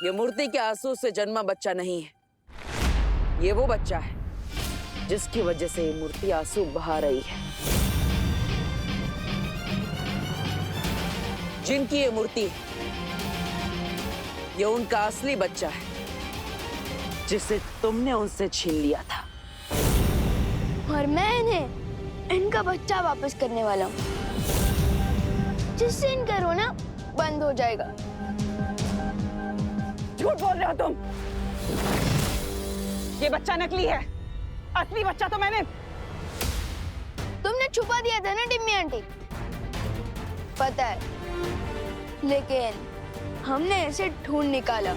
ये मूर्ति के आंसू से जन्मा बच्चा नहीं है, ये वो बच्चा है जिसकी वजह से ये मूर्ति आंसू बहा रही है। जिनकी ये मूर्ति है, ये उनका असली बच्चा है जिसे तुमने उनसे छीन लिया था। और मैं इनका बच्चा वापस करने वाला हूँ, जिससे इनका रोना बंद हो जाएगा। झूठ बोल रहे हो तुम। ये बच्चा नकली है, असली बच्चा तो मैंने। तुमने छुपा दिया था ना टिम्मी आंटी, पता है, लेकिन हमने इसे ढूंढ निकाला।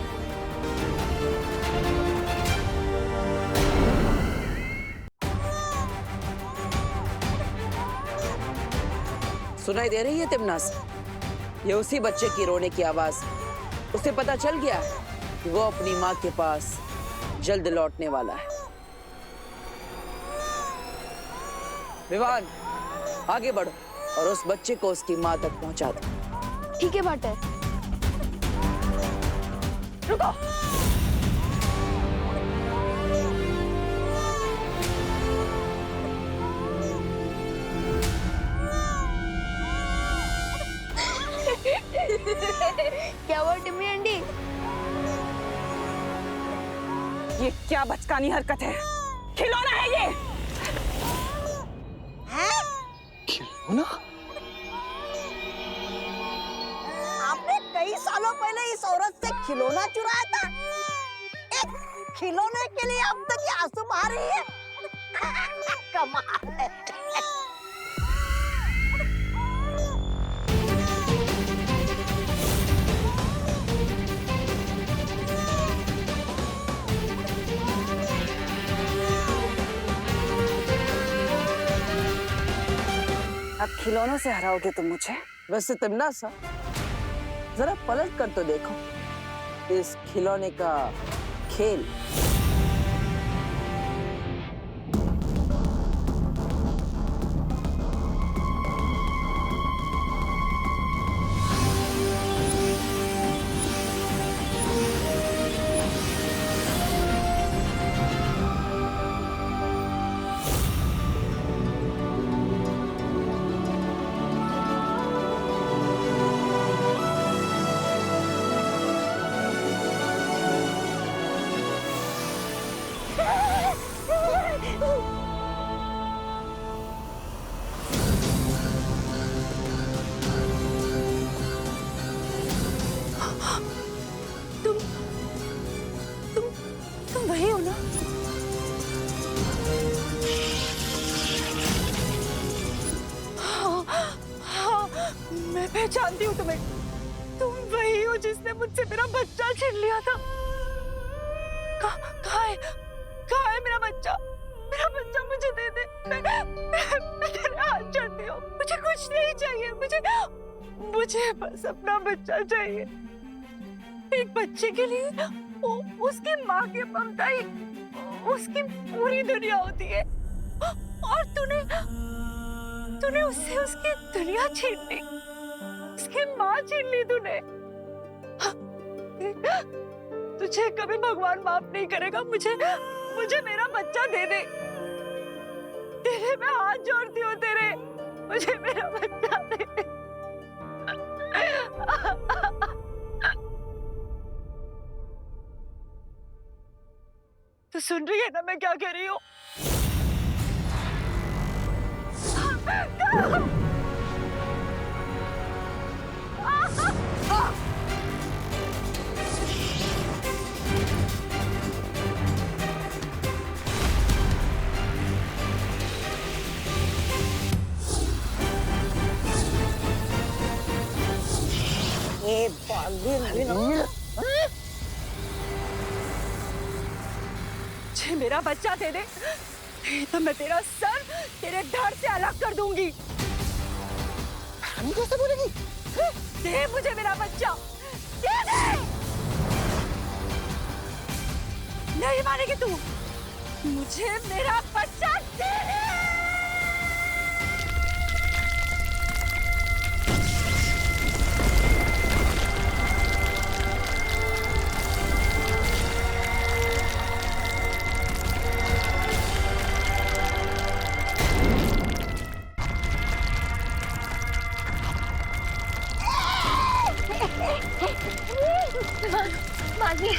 सुनाई दे रही है तिमनास? ये उसी बच्चे की रोने की आवाज। उसे पता चल गया कि वो अपनी माँ के पास जल्द लौटने वाला है। विवान, आगे बढ़ो और उस बच्चे को उसकी माँ तक पहुंचा दो। ठीक है भाटर। रुको। क्या हुआ टिम्मी आंटी? ये क्या बचकानी हरकत है? खिलौना है ये। खिलौना? आपने कई सालों पहले इस औरत से खिलौना चुराया था। एक खिलौने के लिए अब तक ये आंसू बहा रही है। कमाल है। अब खिलौनों से हराओगे तुम मुझे? वैसे तिमनास, जरा पलट कर तो देखो इस खिलौने का खेल। तुम वही हो ना? हाँ, मैं पहचानती हूँ तुम्हें। तुम वही हो जिसने मुझसे मेरा बच्चा छीन लिया था। कहाँ है मेरा बच्चा? मेरा बच्चा मुझे दे दे। मैं तेरे हाथ जोड़ती हूँ। मुझे कुछ नहीं चाहिए। मुझे बस अपना बच्चा चाहिए। एक बच्चे के लिए उसकी माँ की ममता ही उसकी पूरी दुनिया होती है। और तूने उससे उसकी दुनिया छीन ली, उसकी माँ छीन ली तूने। तुझे कभी भगवान माफ नहीं करेगा। मुझे मेरा बच्चा दे दे। तेरे मैं हाथ जोड़ती हूँ तेरे। मुझे मेरा बच्चा दे दे। तो सुन रही है ना मैं क्या कह रही हूँ? मुझे मेरा बच्चा दे दे, तो मैं तेरा सर तेरे धड़ से अलग कर दूंगी। हम कैसे बोलेगी? दे मुझे मेरा बच्चा, दे दे। नहीं मानेगी तू? मुझे मेरा बच्चा दे दे। मासी।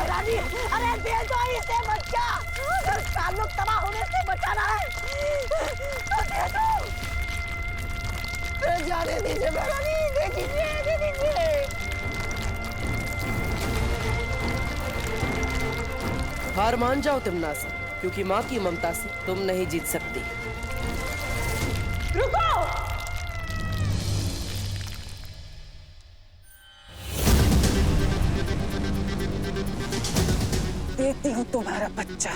रानी, अरे दे दो इसे बच्चा, अगर ताल्लुक तबाह होने से बचाना है तो दे दो। जाने दीजिए रानी, दे दीजिए, दे दीजिए। हार मान जाओ तिमनास, क्योंकि माँ की ममता से तुम नहीं जीत सकती। रुको! देती हूँ तुम्हारा बच्चा।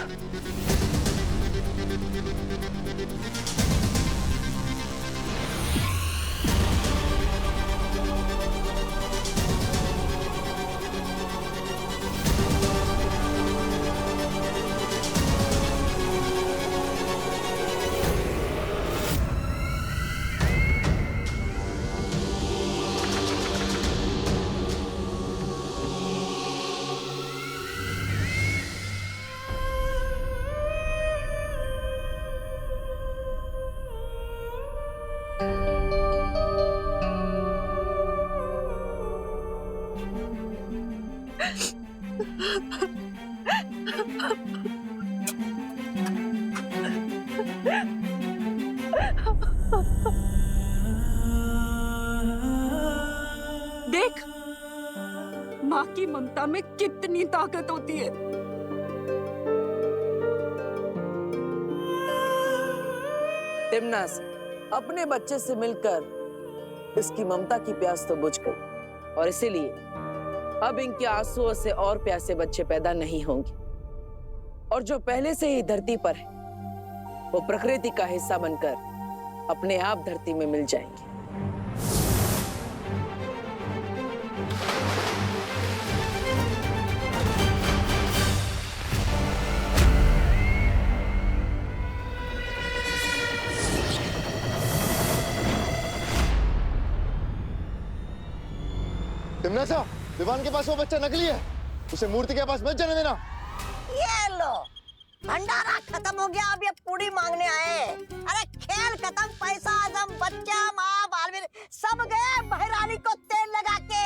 देख, माँ की ममता में कितनी ताकत होती है। तिमनास, अपने बच्चे से मिलकर इसकी ममता की प्यास तो बुझ गई, और इसीलिए अब इनके आंसुओं से और प्यासे बच्चे पैदा नहीं होंगे। और जो पहले से ही धरती पर है, वो प्रकृति का हिस्सा बनकर अपने आप धरती में मिल जाएंगे। तिमनासा, विवान के पास वो बच्चा नकली है, उसे मूर्ति के पास मत जाने देना। ये लो, भंडारा खत्म हो गया, अब ये पूरी मांगने आए। अरे खेल खत्म, पैसा आदम, बच्चा, माँ, बालवीर सब गए बहरानी को तेल लगा के।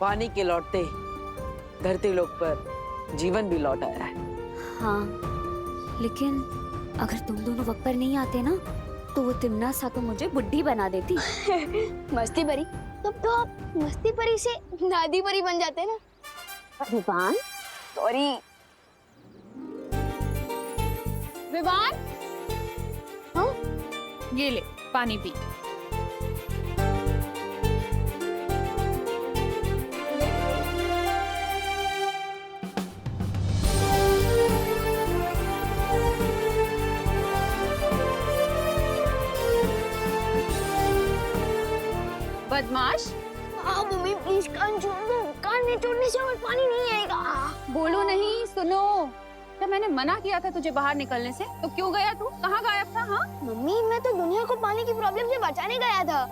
पानी के लौटते धरती लोक पर जीवन भी लौट आया है। हाँ, लेकिन अगर तुम दोनों वक्त पर नहीं आते ना, तो वो तिमनासा तो मुझे बुड्ढी बना देती। मस्ती परी, तब तो आप मस्ती परी से दादी परी बन जाते ना। विवान, सॉरी। विवान, हाँ? ये ले पानी पी। बदमाश। हाँ मम्मी, प्लीज कान छोड़ दो। कान में छोड़ने से और पानी नहीं आएगा। बोलो नहीं, सुनो। जब मैंने मना किया था तुझे बाहर निकलने से, तो क्यों गया तू? कहाँ गायब था? हाँ मम्मी, मैं तो दुनिया को पानी की प्रॉब्लम से बचाने गया था।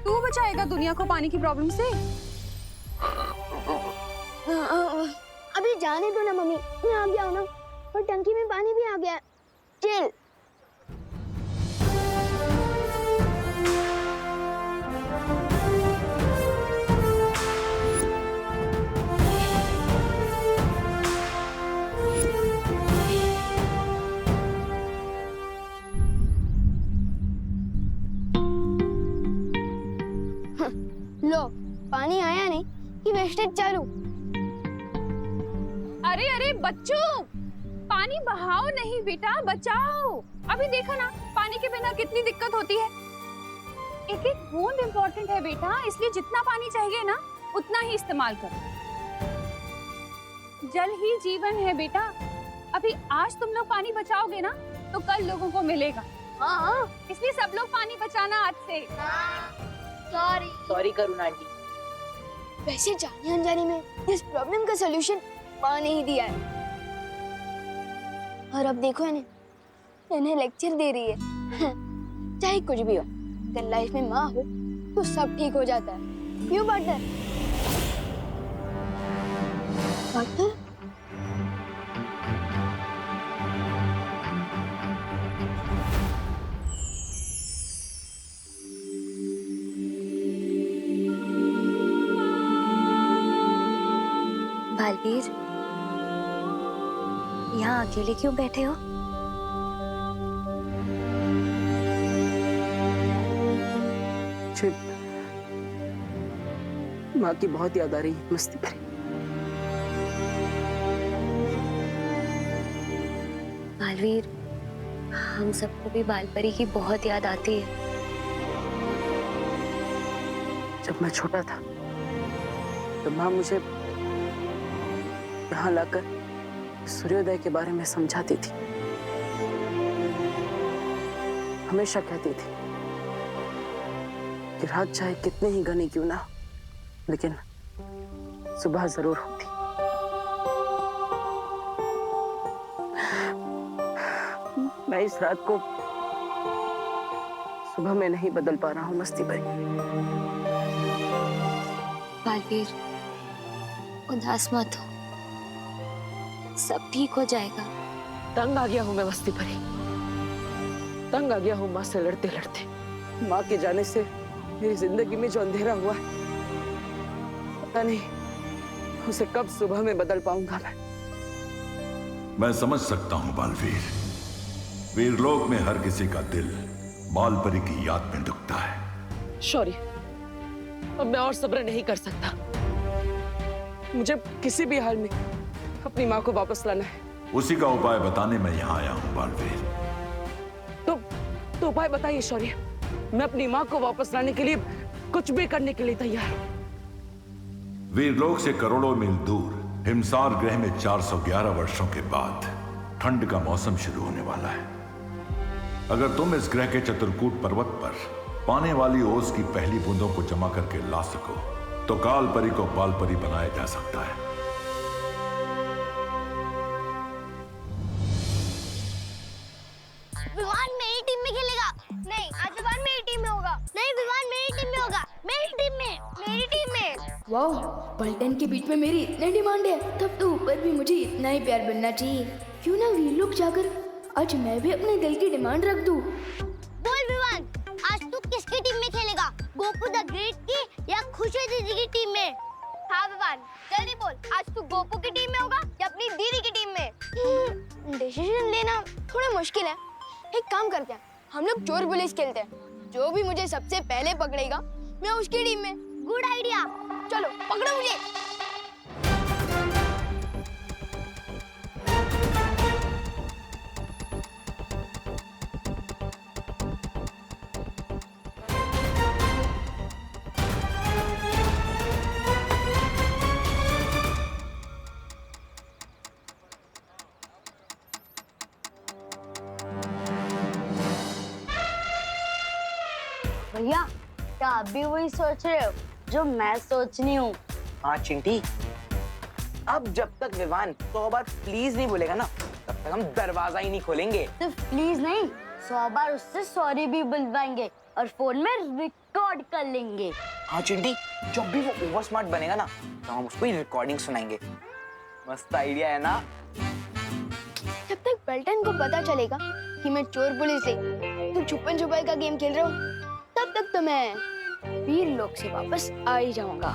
तू बचाएगा दुनिया को पानी की प्रॉब्लम से? अभी जाने दो ना मम्मी, मैं आ गया हूँ ना, और टंकी में पानी भी आ गया। चिल। लो, पानी आया नहीं, कि वेस्टेज चालू। अरे अरे बच्चों, पानी बहाओ नहीं बेटा, बचाओ। अभी देखो ना, पानी के बिना कितनी दिक्कत होती है। एक एक बूंद इम्पोर्टेंट है बेटा, इसलिए जितना पानी चाहिए ना उतना ही इस्तेमाल करो। जल ही जीवन है बेटा। अभी आज तुम लोग पानी बचाओगे ना तो कल लोगों को मिलेगा। हाँ इसलिए सब लोग पानी बचाना आज से। सॉरी करुणा आंटी। वैसे जाने अनजाने में इस प्रॉब्लम का सलूशन माँ ने ही दिया है। और अब देखो इन्हें लेक्चर दे रही है। चाहे कुछ भी हो, अगर लाइफ में माँ हो तो सब ठीक हो जाता है। क्यों पार्टनर? पार्टनर? बालवीर, यहाँ अकेले क्यों बैठे हो? मुझे माँ की बहुत याद आ रही है मस्ती भरी। बालवीर, हम सबको भी बालपरी की बहुत याद आती है। जब मैं छोटा था तो माँ मुझे यहाँ लाकर सूर्योदय के बारे में समझाती थी। हमेशा कहती थी कि रात चाहे कितने ही घनी क्यों ना, लेकिन सुबह जरूर होती। मैं इस रात को सुबह में नहीं बदल पा रहा हूँ मस्ती भरी। बालवीर, उदास मत हो, सब ठीक हो जाएगा। तंग आ गया हूँ मैं मस्ती भरी, तंग आ गया हूँ माँ से लड़ते लड़ते। माँ के जाने से मेरी जिंदगी में जो अंधेरा हुआ है, पता नहीं उसे कब सुबह में बदल पाऊंगा मैं समझ सकता हूँ बालवीर। वीरलोक में हर किसी का दिल बालपरी की याद में दुखता है। शौर्य, अब मैं और सब्र नहीं कर सकता। मुझे किसी भी हाल में अपनी माँ को वापस लाना है। उसी का उपाय बताने मैं यहाँ आया हूँ बालवीर। तो उपाय बताइए शौर्य। मैं अपनी माँ को वापस लाने के लिए कुछ भी करने के लिए तैयार हूँ। वीरलोक से करोड़ों मील दूर हिमसार ग्रह में 411 वर्षों के बाद ठंड का मौसम शुरू होने वाला है। अगर तुम इस ग्रह के चतुर्कूट पर्वत पर पाने वाली ओस की पहली बूंदों को जमा करके ला सको तो कालपरी को बालपरी बनाया जा सकता है। विवान मेरी टीम में खेलेगा। नहीं, आज विवान मेरी टीम में होगा। नहीं, विवान मेरी टीम में होगा। मेरी टीम में, मेरी टीम में। वाह, पलटन के बीच में मेरी इतनी डिमांड है, तब तो ऊपर भी मुझे इतना ही प्यार बनना चाहिए। क्यों ना वीरलोक जाकर आज मैं भी अपने दिल की डिमांड रख दूं। बोल विवान, आज तू किसकी टीम में खेलेगा? गोपू द ग्रेट की या खुशी दीदी की टीम में? हाँ विवान, जल्दी बोल, आज तू गोपू की टीम में होगा या अपनी दीदी की टीम में? डिसीजन लेना थोड़ा मुश्किल है। एक काम करते हैं, हम लोग चोर पुलिस खेलते हैं। जो भी मुझे सबसे पहले पकड़ेगा मैं उसकी टीम में। गुड आइडिया, चलो पकड़ो मुझे। भैया, क्या आप भी वही सोच रहे हो जो मैं सोचनी हूँ? हाँ चिंटी, अब जब तक विवान 100 बार प्लीज नहीं बोलेगा ना, तब तक हम दरवाजा ही नहीं खोलेंगे। सिर्फ प्लीज नहीं, 100 बार उससे सॉरी भी बुलवाएंगे और फोन में रिकॉर्ड कर लेंगे। हाँ चिंटी, जब भी वो ओवर स्मार्ट बनेगा ना तो हम उसको ही रिकॉर्डिंग सुनाएंगे। मस्त आइडिया है ना? जब तक पलटन को पता चलेगा कि मैं चोर पुलिस से तो छुपन छुपाई का गेम खेल रहा हूँ, तब तक तो मैं वीरलोक से वापस आ ही जाऊंगा।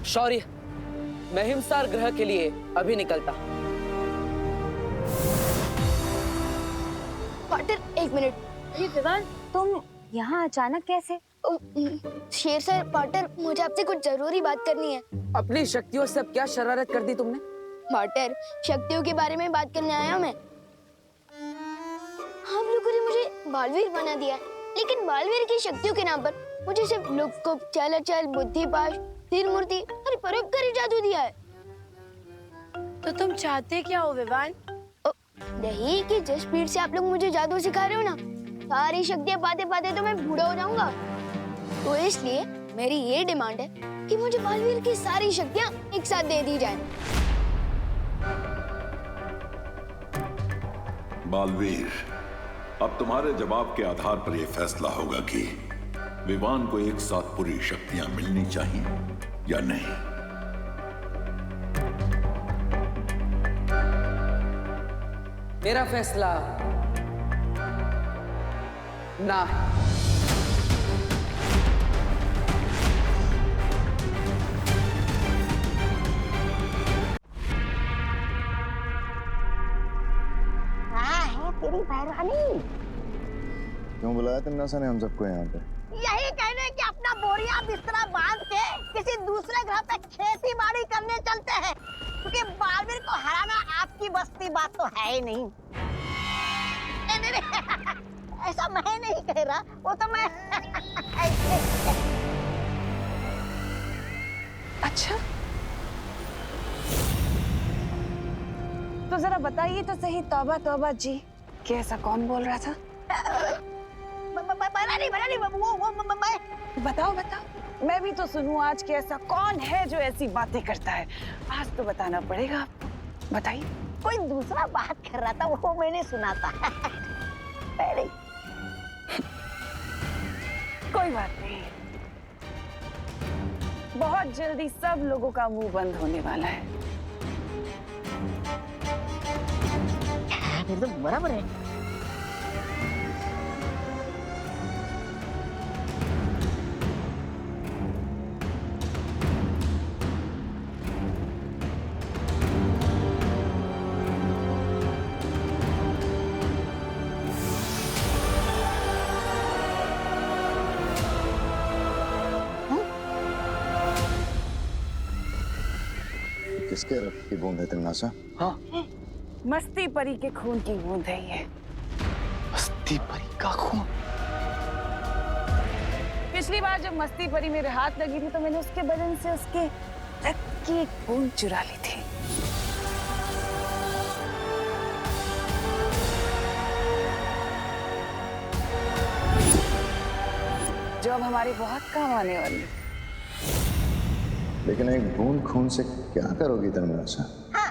शौर्य, मैं हिमसार ग्रह के लिए अभी निकलता। पार्टनर, एक मिनट। ये विवान, तुम यहाँ अचानक कैसे? शेर सर, पार्टर, मुझे आपसे कुछ जरूरी बात करनी है। अपनी शक्तियों से अब क्या शरारत कर दी तुमने? पार्टर, शक्तियों के बारे में बात करने आया हूँ मैं। आप लोगों ने मुझे बालवीर बना दिया, लेकिन बालवीर की शक्तियों के नाम पर मुझे सिर्फ लुक्कुप, चलाचल, बुद्धिपाश, तीर मूर्ति और परोपकारी जादू दिया है। तो तुम चाहते क्या हो विवान? यही कि जिस स्पीड से आप लोग मुझे जादू सिखा रहे हो ना, सारी शक्तियाँ पाते पाते तो मैं बूढ़ा हो जाऊंगा। तो इसलिए मेरी ये डिमांड है कि मुझे बालवीर की सारी शक्तियाँ एक साथ दे दी जाएं। बालवीर, अब तुम्हारे जवाब के आधार पर यह फैसला होगा कि विवान को एक साथ पूरी शक्तियां मिलनी चाहिए या नहीं। मेरा फैसला ना है। है तेरी बहरानी। क्यों बुलाया तिमनासा ने हम सबको यहाँ पे? यही कहने कि अपना बोरिया बिस्तरा बांध के किसी दूसरे ग्रह पे खेती बाड़ी करने चलते हैं, क्योंकि बालवीर को हराना आपकी बस की बात तो है ही नहीं। नहीं, ऐसा मैं नहीं कह रहा, वो तो मैं अच्छा, तो जरा बताइए तो सही, तौबा तौबा जी, कि ऐसा कौन बोल रहा था? बना नहीं, मैं बताओ बताओ, मैं भी तो सुनूं आज कि ऐसा कौन है जो ऐसी बातें करता है। आज तो बताना पड़ेगा आपको, बताइए। कोई दूसरा बात कर रहा था, वो मैंने सुना था। पहले कोई बात नहीं, बहुत जल्दी सब लोगों का मुंह बंद होने वाला है। एकदम बराबर है। किसके रक्त की बूंद है तिमनासा? हाँ, मस्ती परी के खून की बूंद है ये। मस्ती परी का खून? पिछली बार जब मस्ती परी मेरे हाथ लगी थी तो मैंने उसके बदन से उसके रक्त की एक बूंद चुरा ली थी। जो अब हमारे बहुत काम आने वाली है। लेकिन एक बूंद खून से क्या करोगी तिमनासा? हाँ।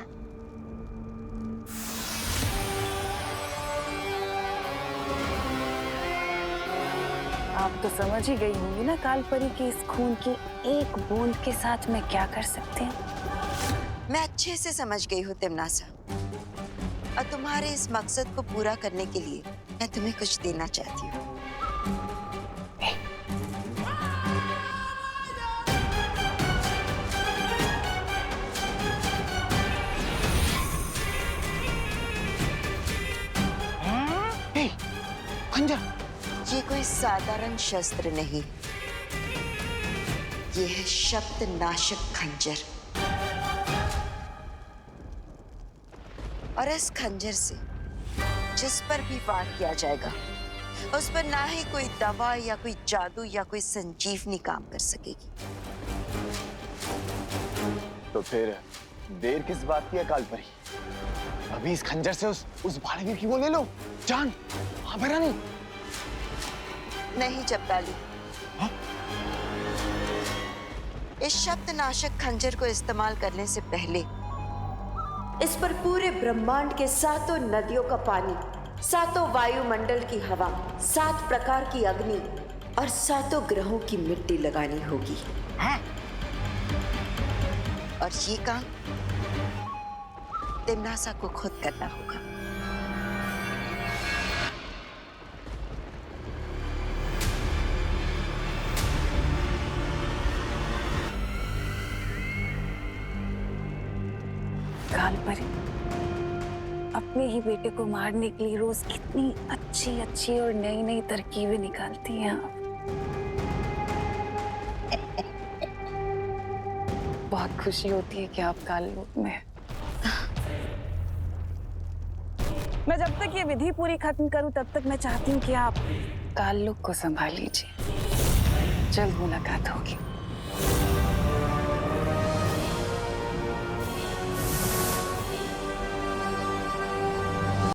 आप तो समझ ही गई होंगी ना कालपरी की इस खून की एक बूंद के साथ मैं क्या कर सकती हूँ। मैं अच्छे से समझ गई हूँ तिमनासा, और तुम्हारे इस मकसद को पूरा करने के लिए मैं तुम्हें कुछ देना चाहती हूँ। ये कोई साधारण शस्त्र नहीं, ये है शब्द नाशक खंजर। और इस खंजर से जिस पर भी वार किया जाएगा, उस पर ना ही कोई दवा या कोई जादू या कोई संजीवनी काम कर सकेगी। तो फिर देर किस बात की है कालपरी? अभी इस खंजर से उस बालवीर की वो ले लो जान। हाँ बहरानी। नहीं जब्दाली, इस शब्द नाशक खंजर को इस्तेमाल करने से पहले इस पर पूरे ब्रह्मांड के 7 नदियों का पानी, 7 वायुमंडल की हवा, 7 प्रकार की अग्नि और 7 ग्रहों की मिट्टी लगानी होगी। हाँ? और ये काम तिमनासा को खुद करना होगा। कालपरी, अब अपने ही बेटे को मारने के लिए रोज कितनी अच्छी अच्छी और नई नई तरकीबें निकालती हैं आप। बहुत खुशी होती है कि आप काल रूप में। मैं जब तक ये विधि पूरी खत्म करूं तब तक मैं चाहती हूँ कि आप काल लोक को संभाल लीजिए। जल्द मुलाकात होगी।